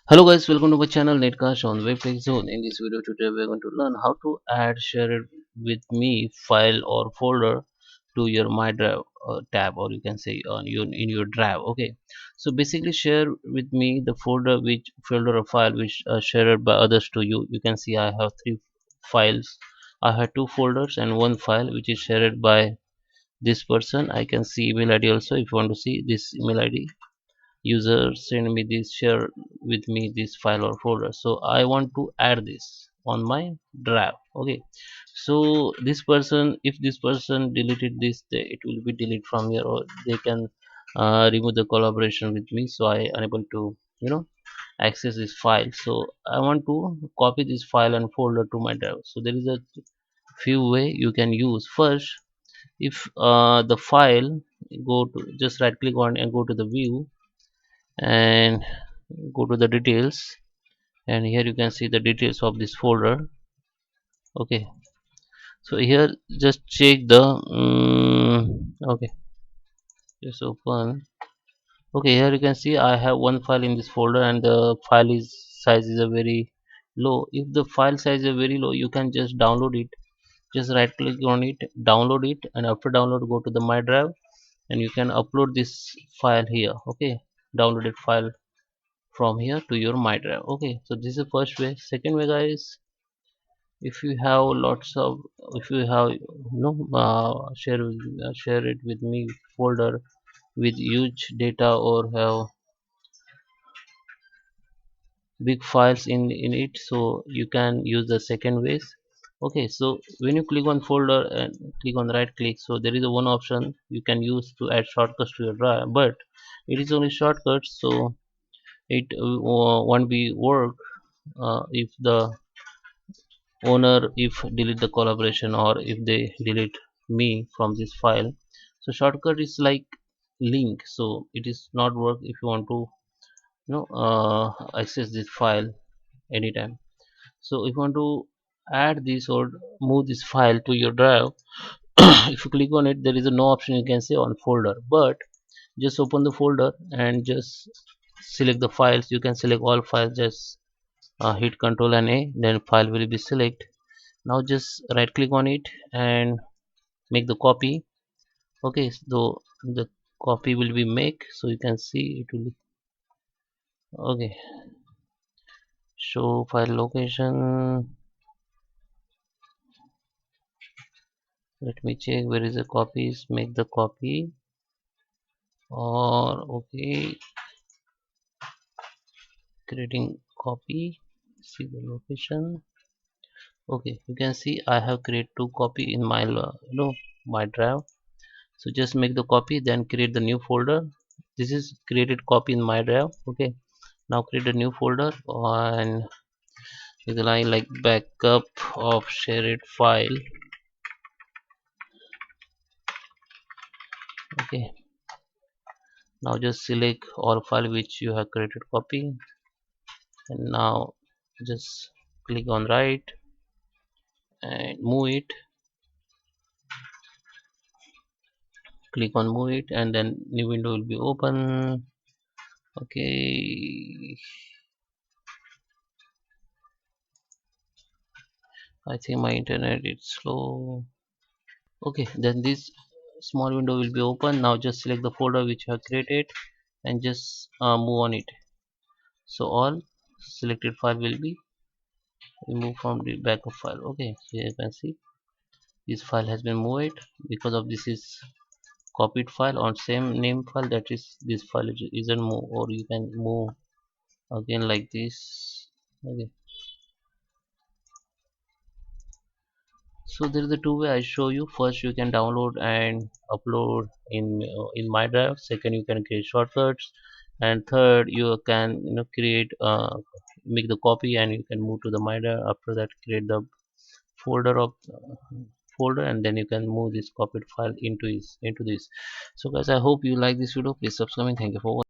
Hello guys, welcome to my channel Netcast on Web Tech Zone. In this video today we're going to learn how to add share it with me file or folder to your My Drive tab, or you can say on your in your drive. Okay, so basically share with me the folder or file which shared by others to you. You can see I have three files. I have two folders and one file which is shared by this person. I can see email ID also. If you want to see this email ID, user send me this, share with me this file or folder, so I want to add this on my drive. Okay, so this person, if this person deleted this, it will be deleted from here, or they can remove the collaboration with me, so I unable to access this file. So I want to copy this file and folder to my drive. So there is a few way you can use. First, if the file, go to, just right click on and go to the view and go to the details, and here you can see the details of this folder. Okay, so here just check the okay, just open. Okay, here you can see I have one file in this folder, and the file is size is a very low. If the file size is very low, you can just download it. Just right click on it, download it, and after download go to the my drive, and you can upload this file here. Okay, downloaded file from here to your my drive. Okay, so this is the first way. Second way, guys, if you have lots of, if you have share it with me folder with huge data, or have big files in it, so you can use the second ways. Okay, so when you click on folder and click on right click, so there is a one option you can use to add shortcuts to your drive, but it is only shortcuts, so it won't be work if the owner if delete the collaboration, or if they delete me from this file. So shortcut is like link, so it is not work if you want to access this file anytime. So if you want to add this or move this file to your drive, if you click on it, there is a no option you can say on folder, but just open the folder and just select the files. You can select all files, just hit Ctrl and A, then file will be select. Now just right click on it and make the copy. Okay, so the copy will be make, so you can see it will. Okay, show file location. Let me check where is the copies. Make the copy, or okay, creating copy. See the location. Okay, you can see I have created two copy in my my drive. So just make the copy, then create the new folder. This is created copy in my drive. Okay, now create a new folder and with the line like backup of shared file. Okay, now just select all file which you have created copy, and now just click on right and move it. Click on move it, and then new window will be open. Okay, I think my internet is slow. Okay, then this small window will be open. Now just select the folder which you have created and just move on it. So all selected file will be removed from the backup file. Okay, so here you can see this file has been moved. Because of this is copied file on same name file, that is this file isn't move, or you can move again like this. Okay, so there is a two way I show you. First, you can download and upload in my drive. Second, you can create shortcuts, and third, you can create make the copy, and you can move to the my drive. After that, create the folder of folder, and then you can move this copied file into this. So guys, I hope you like this video. Please subscribe and thank you for watching.